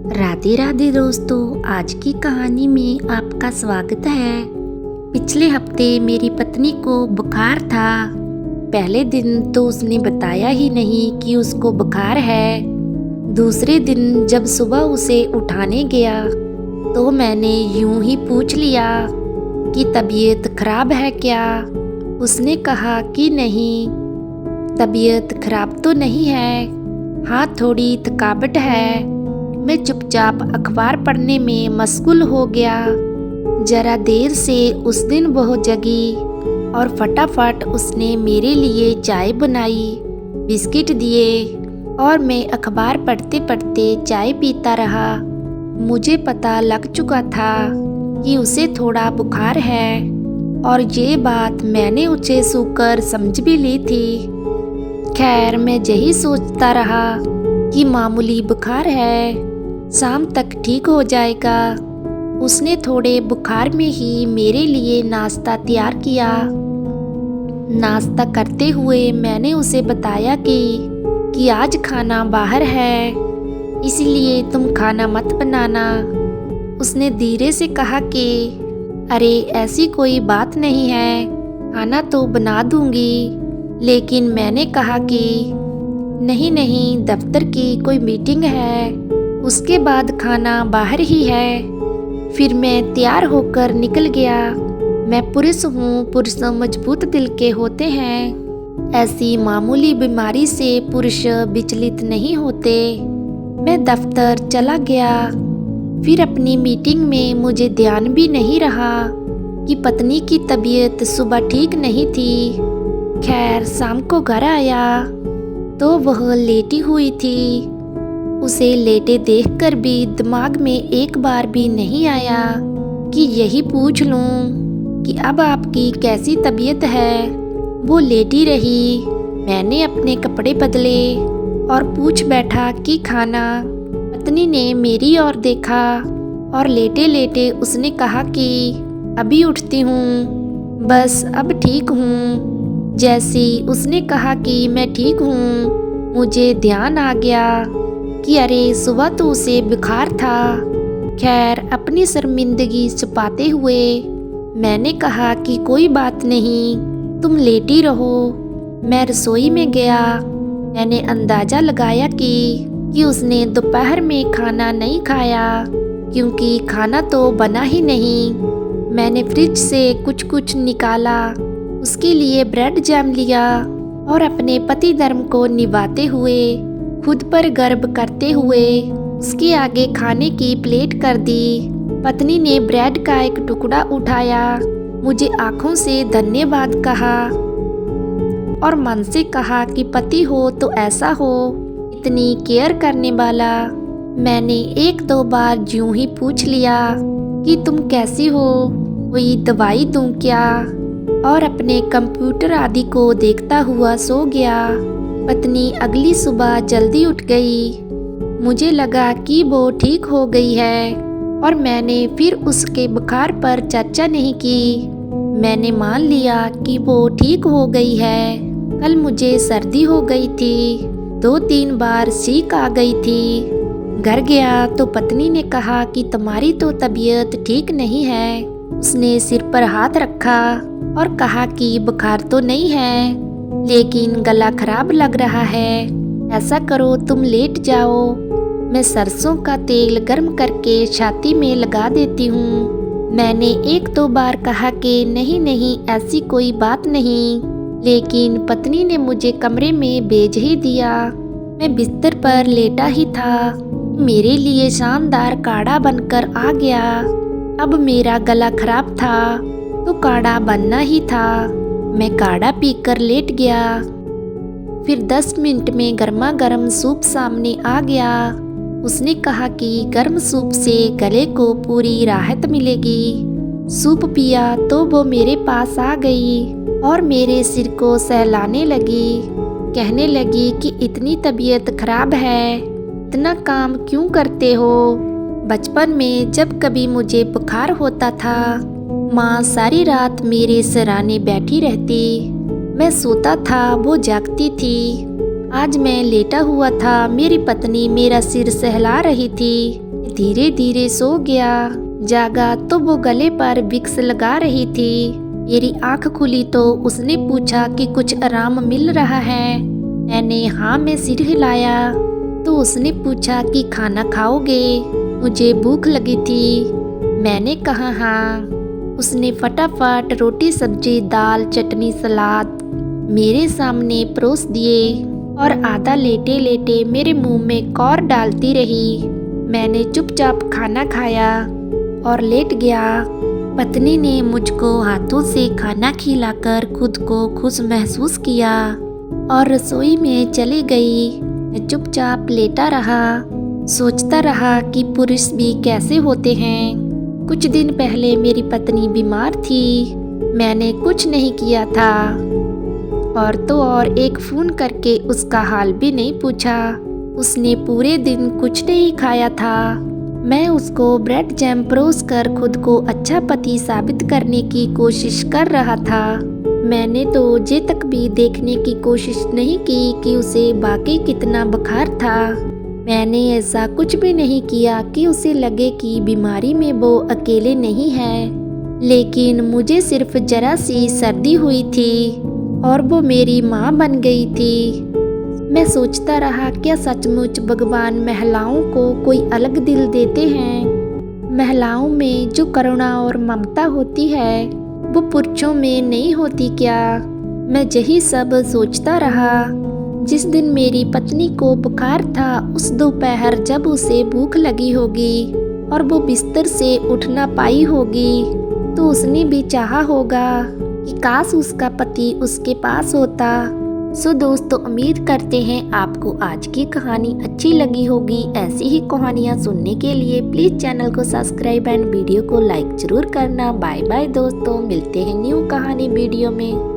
राधे राधे दोस्तों, आज की कहानी में आपका स्वागत है। पिछले हफ्ते मेरी पत्नी को बुखार था। पहले दिन तो उसने बताया ही नहीं कि उसको बुखार है। दूसरे दिन जब सुबह उसे उठाने गया तो मैंने यूं ही पूछ लिया कि तबीयत खराब है क्या। उसने कहा कि नहीं, तबीयत खराब तो नहीं है, हाँ थोड़ी थकावट है। मैं चुपचाप अखबार पढ़ने में मशगूल हो गया। जरा देर से उस दिन वो जगी और फटाफट उसने मेरे लिए चाय बनाई, बिस्किट दिए और मैं अखबार पढ़ते पढ़ते चाय पीता रहा। मुझे पता लग चुका था कि उसे थोड़ा बुखार है और ये बात मैंने उसे सूकर समझ भी ली थी। खैर, मैं यही सोचता रहा कि मामूली बुखार है, शाम तक ठीक हो जाएगा। उसने थोड़े बुखार में ही मेरे लिए नाश्ता तैयार किया। नाश्ता करते हुए मैंने उसे बताया कि आज खाना बाहर है, इसलिए तुम खाना मत बनाना। उसने धीरे से कहा कि अरे ऐसी कोई बात नहीं है, खाना तो बना दूंगी। लेकिन मैंने कहा कि नहीं नहीं, दफ्तर की कोई मीटिंग है, उसके बाद खाना बाहर ही है। फिर मैं तैयार होकर निकल गया। मैं पुरुष हूँ, पुरुष मजबूत दिल के होते हैं। ऐसी मामूली बीमारी से पुरुष विचलित नहीं होते। मैं दफ्तर चला गया। फिर अपनी मीटिंग में मुझे ध्यान भी नहीं रहा कि पत्नी की तबीयत सुबह ठीक नहीं थी। खैर, शाम को घर आया तो वह लेटी हुई थी। उसे लेटे देखकर भी दिमाग में एक बार भी नहीं आया कि यही पूछ लूं कि अब आपकी कैसी तबीयत है। वो लेटी रही। मैंने अपने कपड़े बदले और पूछ बैठा कि खाना। पत्नी ने मेरी ओर देखा और लेटे लेटे उसने कहा कि अभी उठती हूँ, बस अब ठीक हूँ। जैसी उसने कहा कि मैं ठीक हूँ, मुझे ध्यान आ गया कि अरे सुबह तो उसे बुखार था। खैर, अपनी शर्मिंदगी छुपाते हुए मैंने कहा कि कोई बात नहीं, तुम लेटी रहो। मैं रसोई में गया। मैंने अंदाजा लगाया कि उसने दोपहर में खाना नहीं खाया, क्योंकि खाना तो बना ही नहीं। मैंने फ्रिज से कुछ निकाला, उसके लिए ब्रेड जैम लिया और अपने पति धर्म को निभाते हुए, खुद पर गर्व करते हुए उसके आगे खाने की प्लेट कर दी। पत्नी ने ब्रेड का एक टुकड़ा उठाया, मुझे आंखों से धन्यवाद कहा और मन से कहा कि पति हो तो ऐसा हो, इतनी केयर करने वाला। मैंने एक दो बार यूं ही पूछ लिया कि तुम कैसी हो, कोई दवाई दूं क्या, और अपने कंप्यूटर आदि को देखता हुआ सो गया। पत्नी अगली सुबह जल्दी उठ गई। मुझे लगा कि वो ठीक हो गई है और मैंने फिर उसके बुखार पर चर्चा नहीं की। मैंने मान लिया कि वो ठीक हो गई है। कल मुझे सर्दी हो गई थी, 2-3 बार छींक आ गई थी। घर गया तो पत्नी ने कहा कि तुम्हारी तो तबीयत ठीक नहीं है। उसने सिर पर हाथ रखा और कहा कि बुखार तो नहीं है, लेकिन गला खराब लग रहा है। ऐसा करो, तुम लेट जाओ, मैं सरसों का तेल गर्म करके छाती में लगा देती हूँ। मैंने 1-2 बार कहा कि नहीं नहीं, ऐसी कोई बात नहीं, लेकिन पत्नी ने मुझे कमरे में भेज ही दिया। मैं बिस्तर पर लेटा ही था, मेरे लिए शानदार काढ़ा बनकर आ गया। अब मेरा गला खराब था तो काढ़ा बनना ही था। मैं काढ़ा पीकर लेट गया। फिर 10 मिनट में गर्मा गर्म सूप सामने आ गया। उसने कहा कि गर्म सूप से गले को पूरी राहत मिलेगी। सूप पिया तो वो मेरे पास आ गई और मेरे सिर को सहलाने लगी। कहने लगी कि इतनी तबीयत खराब है, इतना काम क्यों करते हो। बचपन में जब कभी मुझे बुखार होता था, माँ सारी रात मेरे सराने बैठी रहती। मैं सोता था, वो जागती थी। आज मैं लेटा हुआ था, मेरी पत्नी मेरा सिर सहला रही थी। धीरे धीरे सो गया। जागा तो वो गले पर विक्स लगा रही थी। मेरी आंख खुली तो उसने पूछा कि कुछ आराम मिल रहा है। मैंने हाँ में सिर हिलाया। तो उसने पूछा कि खाना खाओगे? मुझे भूख लगी थी। मैंने कहा हाँ। उसने फटाफट रोटी सब्जी दाल चटनी सलाद मेरे सामने परोस दिए और आधा लेटे लेटे मेरे मुंह में कौर डालती रही। मैंने चुपचाप खाना खाया और लेट गया। पत्नी ने मुझको हाथों से खाना खिलाकर खुद को खुश महसूस किया और रसोई में चली गई। मैं चुपचाप लेटा रहा, सोचता रहा कि पुरुष भी कैसे होते हैं। कुछ दिन पहले मेरी पत्नी बीमार थी। मैंने कुछ नहीं किया था और तो और एक फ़ोन करके उसका हाल भी नहीं पूछा। उसने पूरे दिन कुछ नहीं खाया था। मैं उसको ब्रेड जैम परोस कर खुद को अच्छा पति साबित करने की कोशिश कर रहा था। मैंने तो ये तक भी देखने की कोशिश नहीं की कि उसे वाकई कितना बुखार था। मैंने ऐसा कुछ भी नहीं किया कि उसे लगे कि बीमारी में वो अकेले नहीं है। लेकिन मुझे सिर्फ जरा सी सर्दी हुई थी और वो मेरी माँ बन गई थी। मैं सोचता रहा, क्या सचमुच भगवान महिलाओं को कोई अलग दिल देते हैं? महिलाओं में जो करुणा और ममता होती है वो पुरुषों में नहीं होती क्या? मैं यही सब सोचता रहा। जिस दिन मेरी पत्नी को बुखार था, उस दोपहर जब उसे भूख लगी होगी और वो बिस्तर से उठ ना पाई होगी, तो उसने भी चाहा होगा कि काश उसका पति उसके पास होता। सो दोस्तों, उम्मीद करते हैं आपको आज की कहानी अच्छी लगी होगी। ऐसी ही कहानियाँ सुनने के लिए प्लीज़ चैनल को सब्सक्राइब एंड वीडियो को लाइक ज़रूर करना। बाय बाय दोस्तों, मिलते हैं न्यू कहानी वीडियो में।